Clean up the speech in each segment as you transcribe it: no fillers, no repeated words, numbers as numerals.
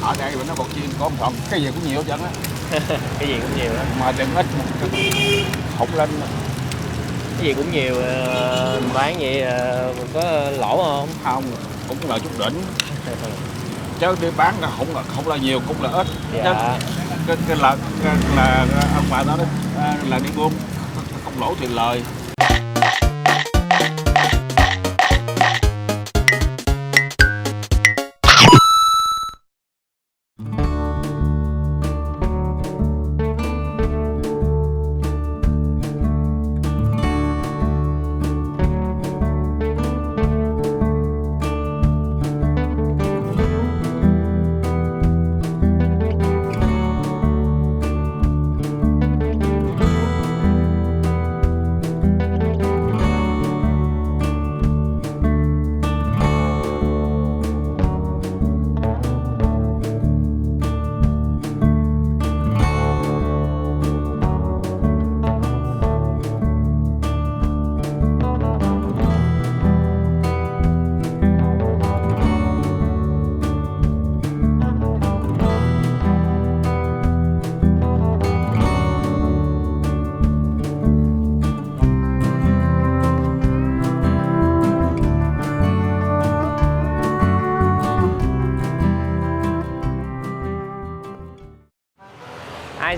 ở đây mà nó bột chiên có một phần cái gì cũng nhiều hết trơn á. Cái gì cũng nhiều đó. Mà đừng ít một hụt lên. Cái gì cũng nhiều, bán vậy mình có lỗ không? Không, cũng là chút đỉnh. Chứ đi bán là không là nhiều, cũng là ít. Dạ. Cái là ông bà nói đó là đi buôn không lỗ thì lời.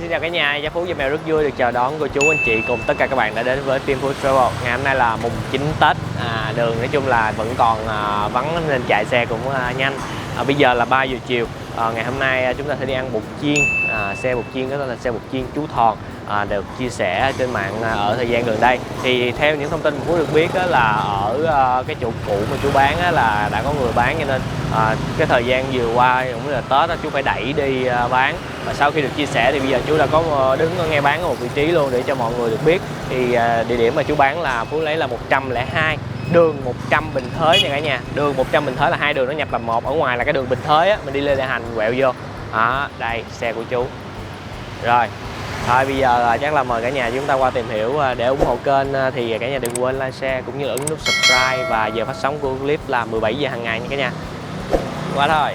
Xin chào cả nhà, Gia Phú Gia Mèo rất vui được chào đón cô chú anh chị cùng tất cả các bạn đã đến với Team Food Travel. Ngày hôm nay là mùng 9 Tết, đường nói chung là vẫn còn vắng nên chạy xe cũng nhanh. Bây giờ là 3 giờ chiều. Ngày hôm nay chúng ta sẽ đi ăn bột chiên, xe bột chiên đó là xe bột chiên Chú Thòn, được chia sẻ trên mạng ở thời gian gần đây. Thì theo những thông tin mà Phú được biết là ở cái chỗ cũ mà chú bán là đã có người bán, cho nên cái thời gian vừa qua cũng là Tết đó, chú phải đẩy đi bán. Và sau khi được chia sẻ thì bây giờ chú đã có đứng ở ngay bán ở một vị trí luôn để cho mọi người được biết. Thì địa điểm mà chú bán là Phú lấy là 102 đường 100 Bình Thới nha cả nhà. Đường 100 Bình Thới là hai đường nó nhập làm một, ở ngoài là cái đường Bình Thới á, mình đi Lê Đại Hành quẹo vô. Đây xe của chú. Rồi thôi bây giờ chắc là mời cả nhà chúng ta qua tìm hiểu. Để ủng hộ kênh thì cả nhà đừng quên like, share cũng như ấn nút subscribe, và giờ phát sóng của clip là 17 giờ hàng ngày nha cả nhà. Qua thôi.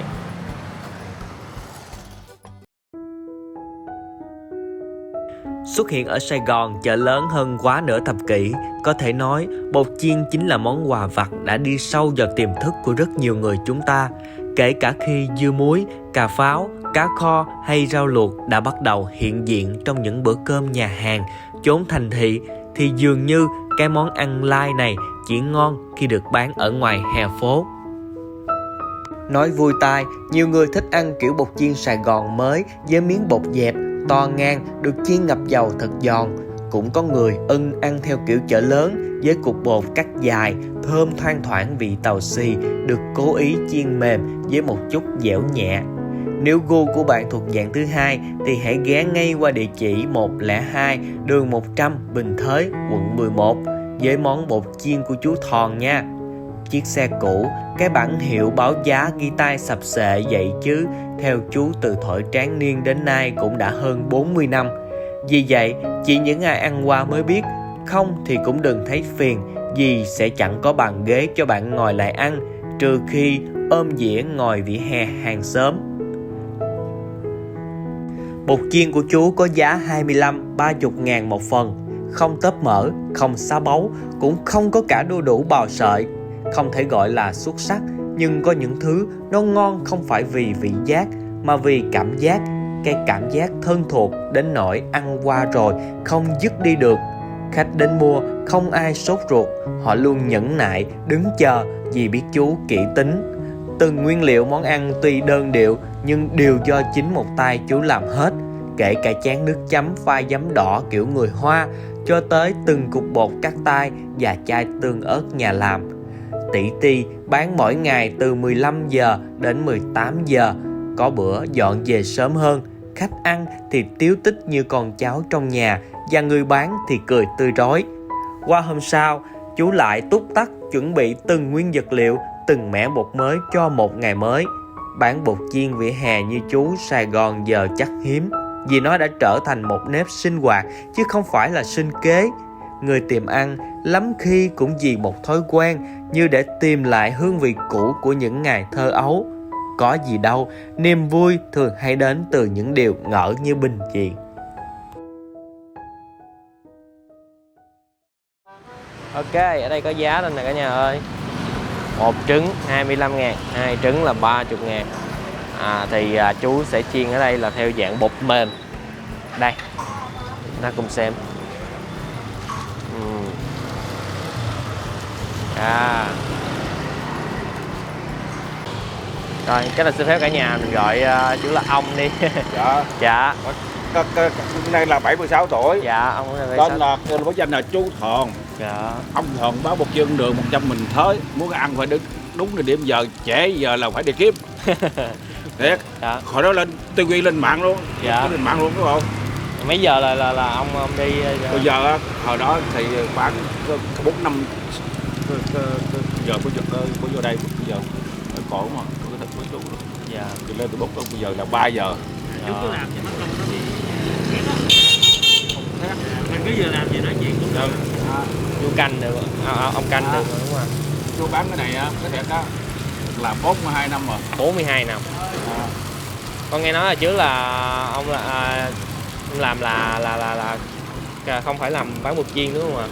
Xuất hiện ở Sài Gòn, chợ lớn hơn quá nửa thập kỷ, có thể nói bột chiên chính là món quà vặt đã đi sâu vào tiềm thức của rất nhiều người chúng ta. Kể cả khi dưa muối, cà pháo, cá kho hay rau luộc đã bắt đầu hiện diện trong những bữa cơm nhà hàng, chốn thành thị, thì dường như cái món ăn lai này chỉ ngon khi được bán ở ngoài hè phố. Nói vui tai, nhiều người thích ăn kiểu bột chiên Sài Gòn mới với miếng bột dẹp, to ngang, được chiên ngập dầu thật giòn. Cũng có người ưng ăn theo kiểu chợ lớn với cục bột cắt dài, thơm thoang thoảng vị tàu xì, được cố ý chiên mềm với một chút dẻo nhẹ. Nếu gu của bạn thuộc dạng thứ hai thì hãy ghé ngay qua địa chỉ 102 đường 100 Bình Thới, quận 11 với món bột chiên của chú Thòn nha. Chiếc xe cũ, cái bảng hiệu báo giá ghi tay sập xệ vậy chứ theo chú từ thuở tráng niên đến nay cũng đã hơn 40 năm. Vì vậy, chỉ những ai ăn qua mới biết, không thì cũng đừng thấy phiền, vì sẽ chẳng có bàn ghế cho bạn ngồi lại ăn, trừ khi ôm dĩa ngồi vỉa hè hàng xóm. Bột chiên của chú có giá 25-30 ngàn một phần, không tóp mỡ, không xá báu, cũng không có cả đu đủ bào sợi. Không thể gọi là xuất sắc, nhưng có những thứ nó ngon không phải vì vị giác, mà vì cảm giác. Cái cảm giác thân thuộc đến nỗi ăn qua rồi không dứt đi được. Khách đến mua không ai sốt ruột, họ luôn nhẫn nại đứng chờ vì biết chú kỹ tính. Từng nguyên liệu món ăn tuy đơn điệu nhưng đều do chính một tay chú làm hết. Kể cả chén nước chấm pha giấm đỏ kiểu người Hoa, cho tới từng cục bột cắt tay và chai tương ớt nhà làm. Tỷ ti bán mỗi ngày từ 15 giờ đến 18 giờ, có bữa dọn về sớm hơn. Khách ăn thì tíu tích như con cháu trong nhà, và người bán thì cười tươi rói. Qua hôm sau, chú lại túc tắc chuẩn bị từng nguyên vật liệu, từng mẻ bột mới cho một ngày mới. Bán bột chiên vỉa hè như chú Sài Gòn giờ chắc hiếm, vì nó đã trở thành một nếp sinh hoạt chứ không phải là sinh kế. Người tìm ăn lắm khi cũng vì một thói quen, như để tìm lại hương vị cũ của những ngày thơ ấu. có gì đâu, niềm vui thường hay đến từ những điều ngỡ như bình dị. Ok, ở đây có giá lên nè cả nhà ơi. Một trứng 25.000, hai trứng là 30.000. Thì chú sẽ chiên ở đây là theo dạng bột mềm. Đây, ta cùng xem. Rồi, cái là xin phép cả nhà mình gọi chú là ông đi. Dạ. Dạ. Cái này là 76 tuổi. Dạ, ông là Tên là báo danh là chú Thòn. Dạ. Ông Thòn báo một chân đường 100 mình thới, muốn ăn phải đứng đúng thời điểm giờ, trễ giờ là phải đi kiếm. Thiệt. Dạ. Hồi đó lên TV lên mạng luôn. Dạ. Lên mạng luôn đúng không? Mấy giờ là ông đi? Bây giờ á, hồi đó thì khoảng 4 năm giờ bây giờ đây bây giờ cổ mà có cái thật chú luôn. Dạ. Thì lên từ 4 bây giờ là 3 giờ. Chú cứ làm cho mắt lông nó bị mình cứ vừa làm gì nói chuyện cũng được. Chú canh được, ông canh được rồi đúng không? Chú bán cái này á, cái đẹp đó là 42 năm rồi. 42 năm. Con nghe nói là trước là ông làm là không phải làm bán bột chiên đúng không ạ?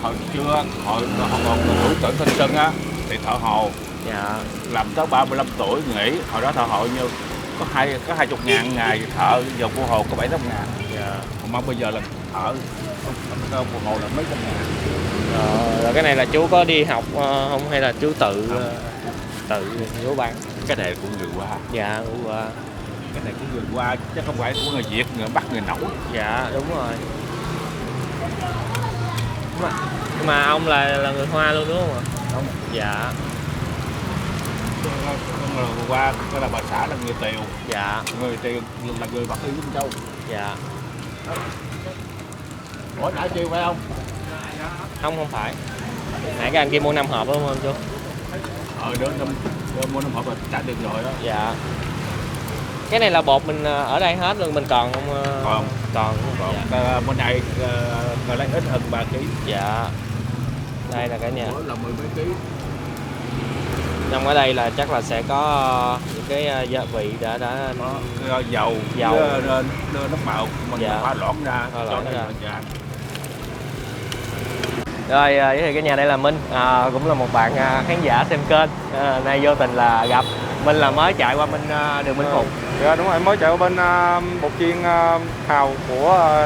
Hồi chưa, hồi còn tuổi tuổi thanh xuân á thì thợ hồ. Dạ. Làm tới 35 tuổi nghỉ, hồi đó thợ hồ như có 20.000 ngày thợ, giờ cô hồ có 7-8 ngàn. Dạ. Mà bây giờ là thợ cô hồ là mấy trăm ngàn. Rồi cái này là chú có đi học không hay là chú tự chú bán? Cái này của người qua. Dạ, của qua. Cái này của người qua chứ không phải của người Việt, người Bắc, người nấu. Dạ, đúng rồi. Mà ông là người Hoa luôn đúng không ạ? Đúng. Dạ. Người qua cái là bà xã là người Tiều. Dạ. Người Tiều là người Bắc Yên Vĩnh Châu. Dạ. Ủa nãy chiều phải không? Không phải. Nãy cái anh kia mua 5 hộp đúng không chú? Đưa mua 5 hộp rồi trả tiền rồi đó. Dạ. Cái này là bột mình ở đây hết luôn, mình còn không? Còn. Dạ. Bên này lấy ít hơn 3 kg. Dạ. Đây là cả nhà. Là 10 mấy kg. Trong ở đây là chắc là sẽ có những cái gia vị đã dầu đưa nước màu mình pha loãng ra cho nó ra. Rồi giới thiệu cái nhà đây là Minh, cũng là một bạn khán giả xem kênh. Nay vô tình là gặp Minh, là mới chạy qua bên đường Minh Phụng. Dạ đúng rồi, em mới chạy qua bên bột chiên Hào của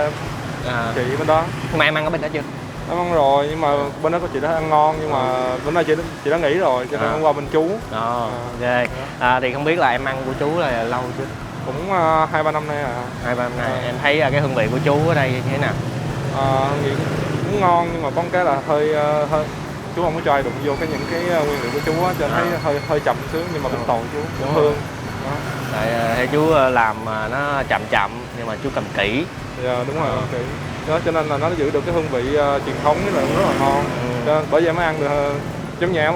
chị bên đó. Mà em ăn ở bên đó chưa? Em ăn rồi, nhưng mà bên đó có chị đó ăn ngon, nhưng mà bên đó chị đã nghỉ rồi, cho nên em qua bên chú. Ok. Thì không biết là em ăn của chú là lâu chưa? Cũng 2-3 năm nay à. 2-3 năm nay. Em thấy cái hương vị của chú ở đây như thế nào? Nghĩ cũng ngon, nhưng mà có cái là hơi chú không có cho ai đụng vô những cái nguyên liệu của chú á, cho nên thấy hơi chậm xíu, nhưng mà bên toàn chú cũng hương. Tại chú làm nó chậm nhưng mà chú cầm kỹ. Dạ đúng rồi, kỹ. Đó, cho nên là nó giữ được cái hương vị truyền thống với lại rất là ngon. Bởi vậy mới ăn được. Trong nhà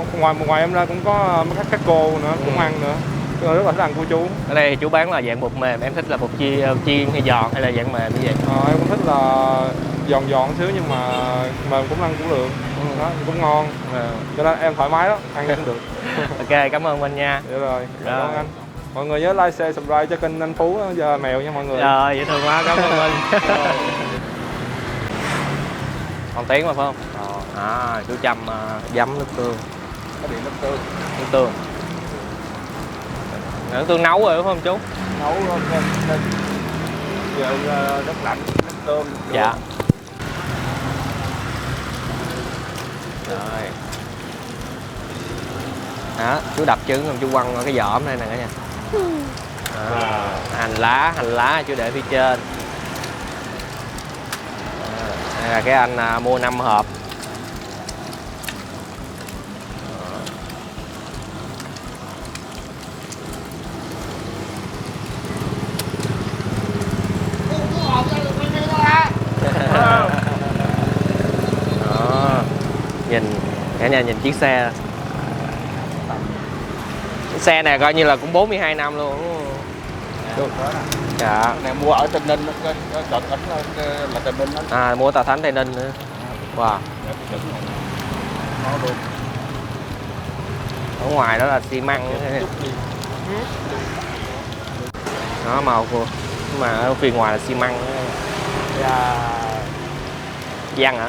ngoài em ra cũng có các cô nữa cũng ăn nữa. Rất là thích ăn của chú. Ở đây thì chú bán là dạng bột mềm, em thích là bột chiên hay giòn hay là dạng mềm như vậy? Em cũng thích là giòn xíu, nhưng mà mềm cũng ăn cũng được. Đó, cũng ngon. Cho nên em thoải mái đó, ăn cũng được. Ok, cảm ơn Minh nha. Dạ rồi, cảm ơn anh. Mọi người nhớ like, share, subscribe cho kênh anh Phú giờ mèo nha mọi người. Rồi, dễ thương quá, cảm ơn Minh. Còn tiếng mà phải không? Chú Trâm giấm nước tương. Cái điện nước tương. Nước tương. Nước tương nấu rồi đúng không chú? Nấu nên giờ nước lạnh, nước tương. Dạ. Rồi. Đó, chú đập trứng rồi chú quăng vào cái vỏ này nè cả nhà. Hành lá chú để phía trên. Đây là cái anh mua 5 hộp. Đó. Nhìn cả nhà nhìn chiếc xe. Chiếc xe này coi như là cũng 42 năm luôn đúng không? Được đó nè. Dạ. Cái này mua ở Tây Ninh, chọn tỉnh là Tây Ninh đó. Mua Tà Thánh Tây Ninh nữa. Wow. Nó luôn. Ở ngoài đó là xi măng. Nó màu của mà ở phía ngoài là xi măng văn hả?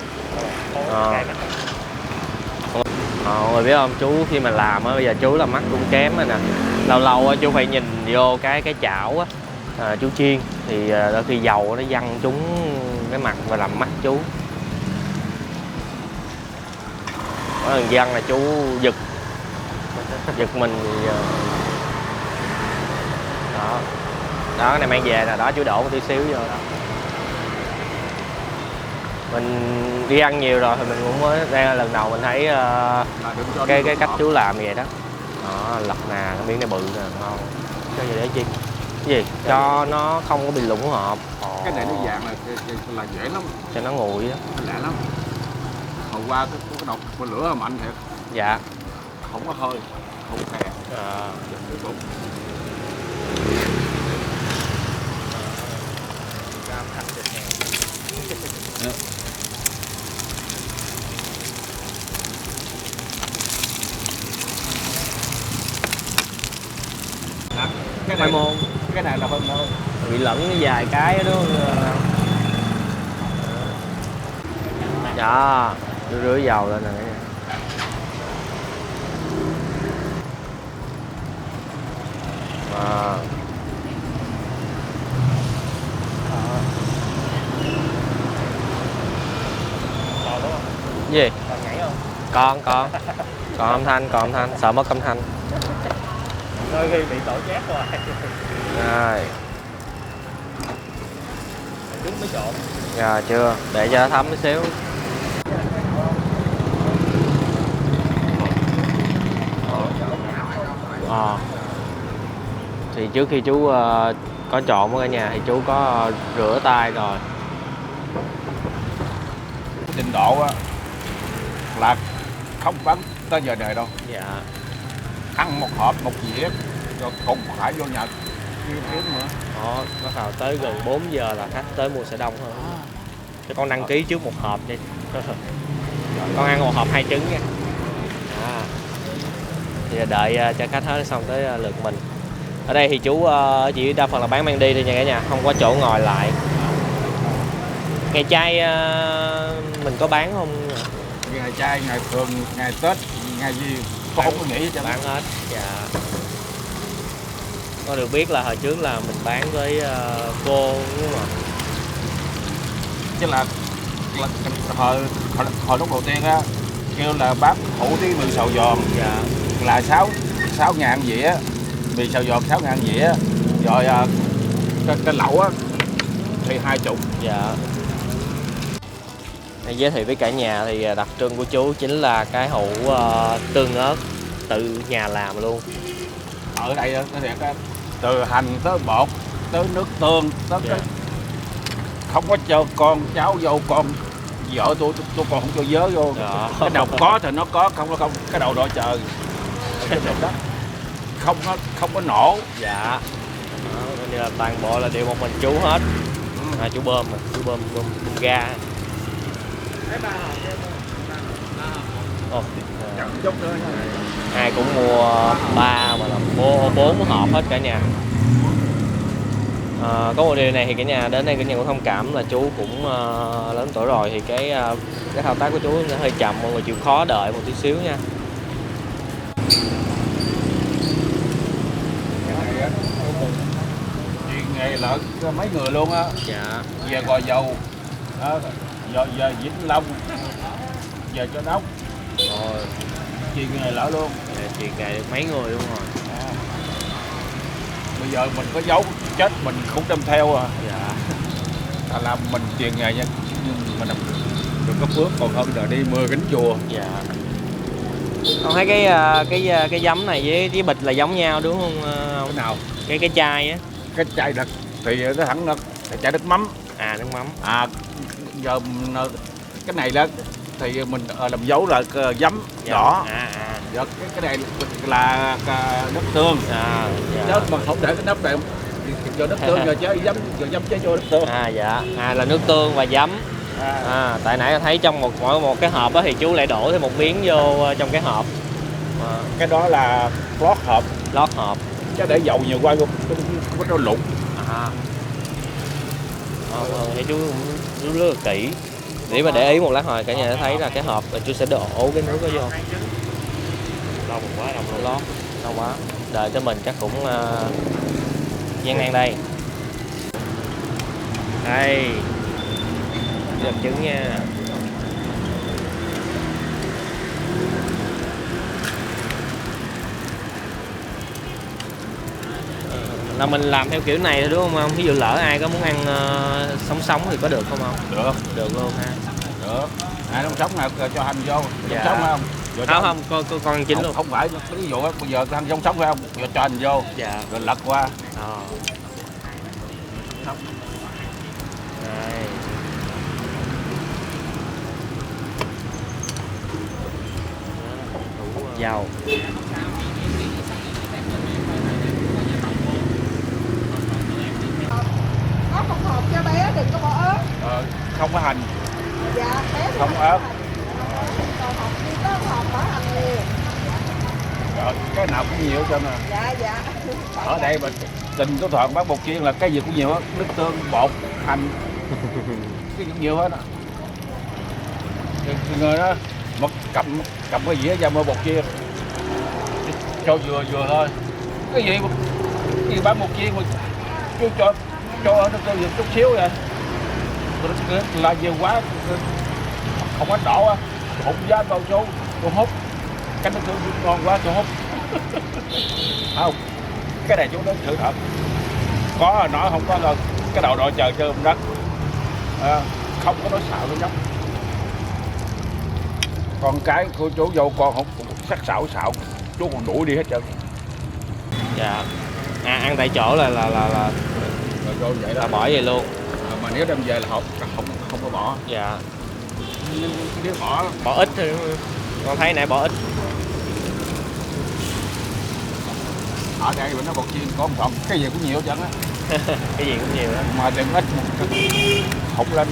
Rồi biết không chú, khi mà làm á bây giờ chú là mắt cũng kém rồi nè, lâu lâu á chú phải nhìn vô cái chảo á, chú chiên thì đôi khi dầu nó văng trúng cái mặt và làm mắt chú. Có lần văng là chú giật mình thì đó đó, cái này mang về là đó, chú đổ một tí xíu vô đó. Mình đi ăn nhiều rồi thì mình cũng mới, đây là lần đầu mình thấy cái cách chú làm vậy đó. Đó, lật nè, cái miếng này bự nè, ngon. Cho gì để chi? Cái gì? Cho nó không có bị lủng hộp. Cái này nó dạng là dễ lắm, Cho nó nguội đó. lẹ lắm. Hồi qua cái độc con lửa mạnh thiệt, Dạ. không có hơi, không có kè. Cái này môn cái này là hơn đâu. bị lẫn vài cái đó. Dạ, rưới dầu lên nè. Gì? Còn nhảy không? Còn âm thanh, sợ mất âm thanh. Đôi khi bị tổ chét rồi. Rồi. Trứng mới trộn. Rồi chưa? Để cho nó thấm một xíu. Thì trước khi chú có trộn ở nhà thì chú có rửa tay rồi. Trình độ á là không bắn tới giờ đời đâu. Dạ. Ăn một hộp một dĩa rồi cũng phải vô nhà kiếm nữa. Đó, bắt đầu tới gần 4 giờ là khách tới mua sẽ đông hơn. Cho con đăng ký trước một hộp đi. Con ăn một hộp 2 trứng nha. Thì đợi cho khách hết xong tới lượt mình. Ở đây thì chú chỉ đa phần là bán mang đi thôi nha cả nhà, không có chỗ ngồi lại. Ngày chay mình có bán không? Ngày chay, ngày thường, ngày Tết, ngày gì con không có nghĩ cho bán hết. Dạ. Con được biết là hồi trước là mình bán với cô đúng không ạ? Chứ là hồi lúc đầu tiên á kêu là bán hủ tí mì xào giòn. Dạ. Là 6.000 dĩa, mì xào giòn 6.000 dĩa, rồi cái lẩu á thì 20. Dạ. Giới thiệu với cả nhà thì đặc trưng của chú chính là cái hũ tương ớt tự nhà làm luôn. Ở đây á, nó thiệt á, từ hành tới bột tới nước tương tới cái không có cho con cháu vô, con vợ tôi còn không cho vớ vô. Đó. Cái đầu có thì nó có, không có không, cái đầu đó trời cái đầu đó không có nổ. Dạ. Đó, như là toàn bộ là đều một mình chú hết. Chú bơm mà, chú bơm ga. Chút nữa ai cũng mua 3 mà là 4 hộp hết cả nhà. Có một điều này thì cả nhà đến đây cả nhà cũng thông cảm là chú cũng lớn tuổi rồi thì cái thao tác của chú nó hơi chậm, mọi người chịu khó đợi một tí xíu nha. chuyện nghề lợn cho mấy người luôn á. Dạ. Về Gò Dầu đó, giờ Vĩnh Long, về cho Đốc Rồi. chuyện nghề lỡ luôn. Chuyện này được mấy người luôn rồi. Bây giờ mình có dấu chết mình cũng đem theo à. Dạ. Là mình truyền nghề nha, mình được có phước, còn không giờ đi 10 cánh chùa. Dạ. Con thấy cái giấm này với cái bịch là giống nhau đúng không? Cái nào? Cái chai á. Cái chai đất thì nó thẳng nó chai nước mắm. Nước mắm. Giờ cái này đó thì mình làm dấu là giấm đỏ. Giờ cái này là nước tương. Dạ. Chứ mà không để cái nắp này giờ nước tương, giờ giấm chế vô nước tương. Dạ. Là nước tương và giấm. Tại nãy thấy trong mỗi một cái hộp đó thì chú lại đổ thêm một miếng vô trong cái hộp. Cái đó là lót hộp. Lót hộp. chứ để dầu nhiều qua không có nó lụng. À. Thấy chú cũng rất là kỹ. Để mà để ý một lát hồi cả nhà thấy là cái hộp là chú sẽ đổ cái nước đó vô. Lâu quá, lâu quá. Đợi cho mình chắc cũng gian nan đây. Đây. Dập trứng nha. Là mình làm theo kiểu này thôi đúng không? Ví dụ lỡ ai có muốn ăn sống thì có được không ông? Được luôn ha. Được. Ai nó sống nào cho hành vô. Dạ. Sống không? Không, con ăn chín luôn. Không phải, ví dụ bây giờ ăn sống phải không? Rồi cho hành vô. Dạ. Rồi lật qua. Đây. Dầu. Có một hộp cho bé, đừng có bỏ ớt. Không có hành. Dạ, bé Không có ớt. Còn hộp đi có hộp bỏ hành nhiều. Rồi, cái nào cũng nhiều cho nè. Dạ. Ở đây mà Tình có Thuận bán bột chiên là cái gì cũng nhiều hết, nước tương, bột, hành, cái gì cũng nhiều hết á. Người đó một cầm cái dĩa ra mua bột chiên, cho vừa thôi. Cái gì bán bột chiên mà chú cho nước tương chút xíu vậy, là nhiều quá, không có đổ á, hụt giá bao số, tôi hút, cái nước tương ngon quá tôi hút. Không, cái này chú nói sự thật, có nói không có là cái đầu đội chờ chơi đất, không có nói xạo nữa nhóc. Còn cái của chú dâu con không sắc xạo chú còn đuổi đi hết trơn. Dạ. Ăn tại chỗ là Rồi vậy đó. là bỏ vậy luôn. Mà nếu đem về là không có bỏ. Dạ. Nếu bỏ ít thôi. Con thấy nãy bỏ ít. ở đây nó bột chiên có một cái gì cũng nhiều chân á. Cái gì cũng nhiều đó. Mà đừng ít hụt lên.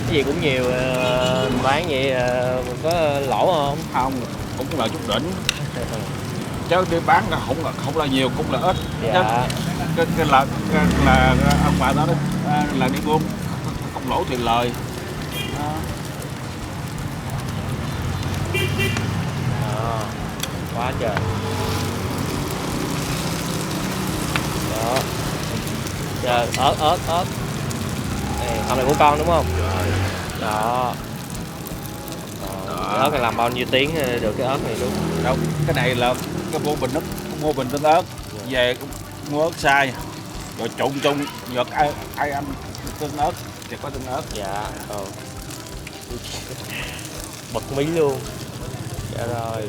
Cái gì cũng nhiều, bán vậy có lỗ không? Không, cũng là chút đỉnh. Chứ đi bán là không là nhiều, cũng là ít. Dạ. Cái là ông bà đó là đi buôn không lỗ tiền lời. Quá trời. Đó. Chờ ớt. Này, hôm này của con đúng không? Đó. Ớt này làm bao nhiêu tiếng được cái ớt này luôn? Đâu, cái này là cái mua bình tương ớt, về mua ớt xay, rồi trộn chung, giờ ai ăn tương ớt thì có tương ớt. Dạ. Bật mí luôn. Dạ rồi.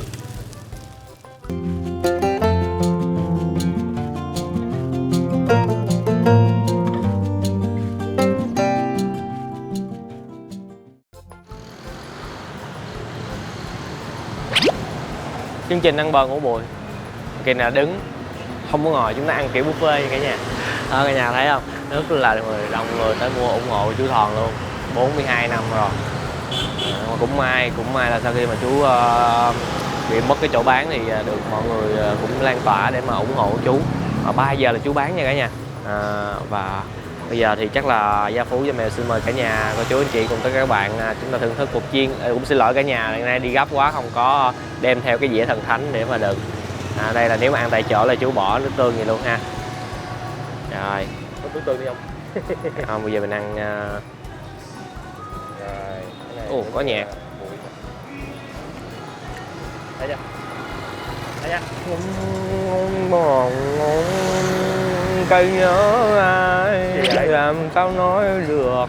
Chương trình ăn bò ngủ bụi, kỳ nào đứng không có ngồi, chúng ta ăn kiểu buffet cả nhà. Cả nhà thấy không, rất là đông người tới mua ủng hộ chú Thòn luôn. 42 năm rồi. Cũng may là sau khi mà chú bị mất cái chỗ bán thì được mọi người cũng lan tỏa để mà ủng hộ chú. 3 giờ là chú bán nha cả nhà. Và bây giờ thì chắc là Gia Phú và Mèo xin mời cả nhà, cô chú anh chị cùng tất cả các bạn chúng ta thưởng thức cuộc chiên. Cũng xin lỗi cả nhà, hôm nay đi gấp quá không có đem theo cái dĩa thần thánh để mà đựng. Đây là nếu mà ăn tại chỗ là chú bỏ nước tương vậy luôn ha. Rồi. Có nước tương đi không? Không, bây giờ mình ăn. Rồi. Có nhạc. Thấy chưa? Thấy chưa? Cây nhớ ai làm sao nói được.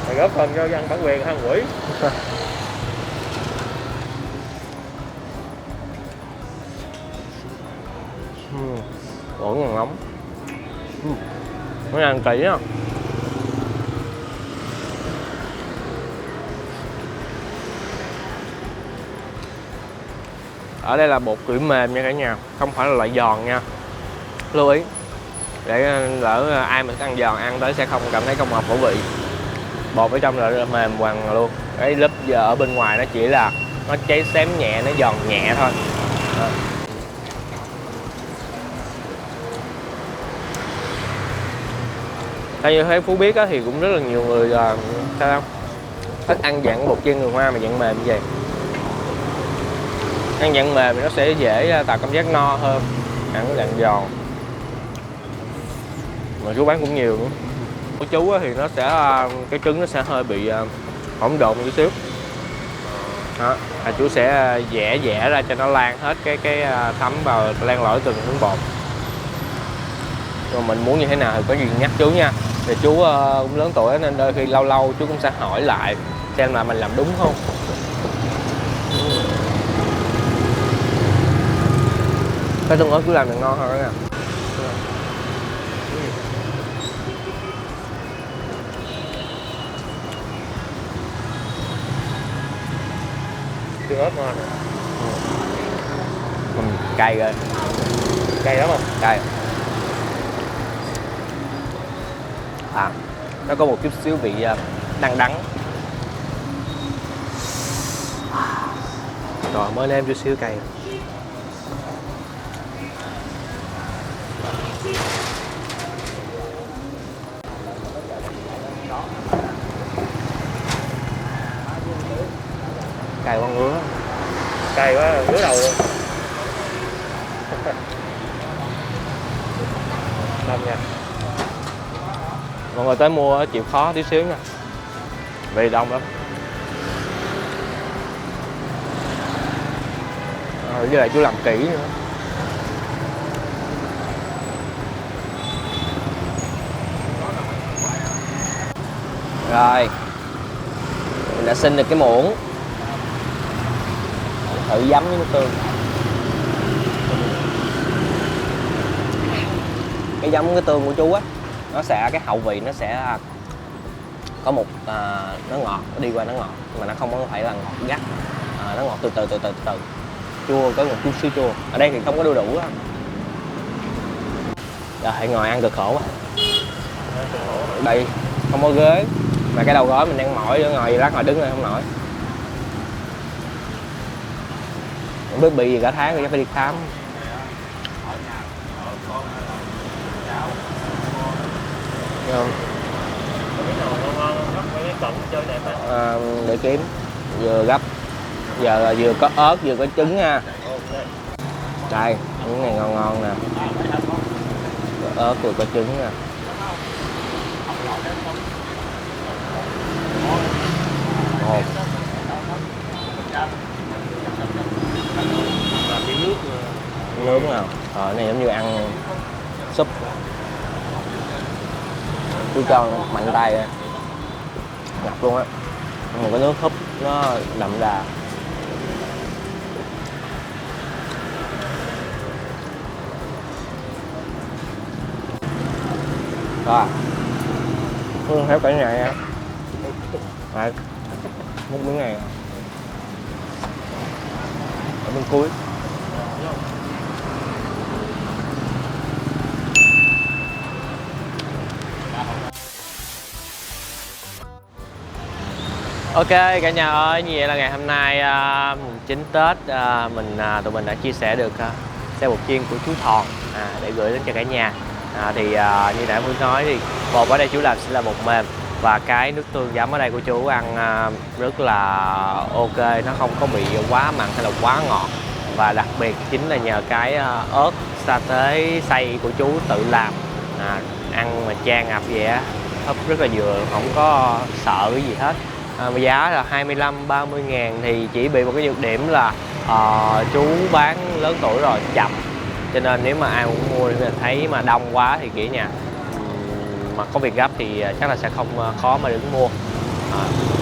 Mày góp phần cho dân bản quyền ăn quỷ. Ủa ngon lắm. Nó ăn kỹ á. Ở đây là bột kiểu mềm nha cả nhà, không phải là loại giòn nha. Lưu ý để lỡ ai mà ăn giòn ăn tới sẽ không cảm thấy không hợp khẩu vị. Bột ở trong là mềm hoàn luôn. Cái lớp giờ ở bên ngoài nó chỉ là nó cháy xém nhẹ, nó giòn nhẹ thôi. Theo như thấy Phú biết á, thì cũng rất là nhiều người sao thích ăn dạng bột chiên người Hoa mà dạng mềm như vậy. Ăn dạng mềm thì nó sẽ dễ tạo cảm giác no hơn, ăn cái dạng giòn. Mà chú bán cũng nhiều nữa. Của chú á, thì nó sẽ cái trứng nó sẽ hơi bị hỗn độn chút xíu. Đó, chú sẽ vẽ ra cho nó lan hết cái thấm vào, len lỏi từng miếng bột. Còn mình muốn như thế nào thì có gì nhắc chú nha. Thì chú cũng lớn tuổi nên đôi khi lâu lâu chú cũng sẽ hỏi lại xem là mình làm đúng không. Cái tương ớt chú làm được ngon hơn đó nè. Tương ớt ngon. Cay rồi. Cay lắm không? Cay. Nó có một chút xíu vị đắng đắng. Rồi mới nêm chút xíu cay. Cay con ngứa. Cay quá, ngứa đầu luôn. Đông nha. Mọi người tới mua chịu khó tí xíu nha, vì đông lắm. Với lại chú làm kỹ nữa. Rồi mình đã xin được cái muỗng, thử giấm với nước tương. Cái giấm cái tương của chú á, nó sẽ cái hậu vị nó sẽ có một nó ngọt, nó đi qua nó ngọt mà nó không có phải là ngọt gắt, nó ngọt từ từ chua, có một chút xíu chua. Ở đây thì không có đu đủ á. Rồi ngồi ăn cực khổ quá. Đây không có ghế mà cái đầu gối mình đang mỏi nữa, ngồi lát ngồi đứng lên không nổi. Không biết bị gì cả tháng rồi, chắc phải đi khám. Không. Để kiếm vừa gấp, giờ là vừa có ớt vừa có trứng nha. Đây những này ngon ngon nè, có ớt vừa có trứng nè. Ngon. Nướng nào, cái này giống như ăn súp. Tôi cho mạnh tay ra, ngập luôn á, một cái nước húp nó đậm đà. Rồi, theo cả nhà nha. Đấy, múc miếng này ở bên cuối. Ok cả nhà ơi, như vậy là ngày hôm nay mùng 9 Tết tụi mình đã chia sẻ được xe bột chiên của chú Thòn để gửi đến cho cả nhà. Như nãy Phương nói thì bột ở đây chú làm sẽ là bột mềm và cái nước tương giấm ở đây của chú ăn rất là ok, nó không có bị quá mặn hay là quá ngọt, và đặc biệt chính là nhờ cái ớt sa tế xay của chú tự làm, ăn mà chan ngập vậy á, húp rất là vừa, không có sợ cái gì hết. Mà giá là 25-30 ngàn thì chỉ bị một cái nhược điểm là chú bán lớn tuổi rồi, chậm, cho nên nếu mà ai muốn mua thì thấy mà đông quá thì kiểu nhà mà có việc gấp thì chắc là sẽ không khó mà đứng mua.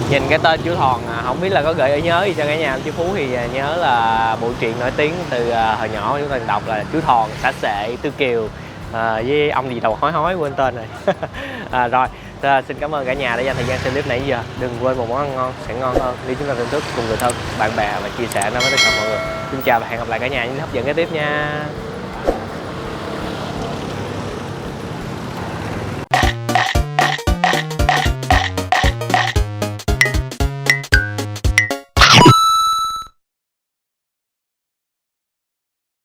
Nhìn cái tên chú Thòn không biết là có gợi ý nhớ gì cho cả nhà. Chú Phú thì nhớ là bộ truyện nổi tiếng từ hồi nhỏ chúng ta đọc là chú Thòn xả xệ Tư Kiều với ông gì đầu hói hói quên tên rồi. Rồi xin cảm ơn cả nhà đã dành thời gian xem clip nãy giờ. Đừng quên một món ăn ngon sẽ ngon hơn nếu chúng ta thưởng thức cùng người thân, bạn bè và chia sẻ nó với tất cả mọi người. Xin chào và hẹn gặp lại cả nhà những hấp dẫn kế tiếp nha.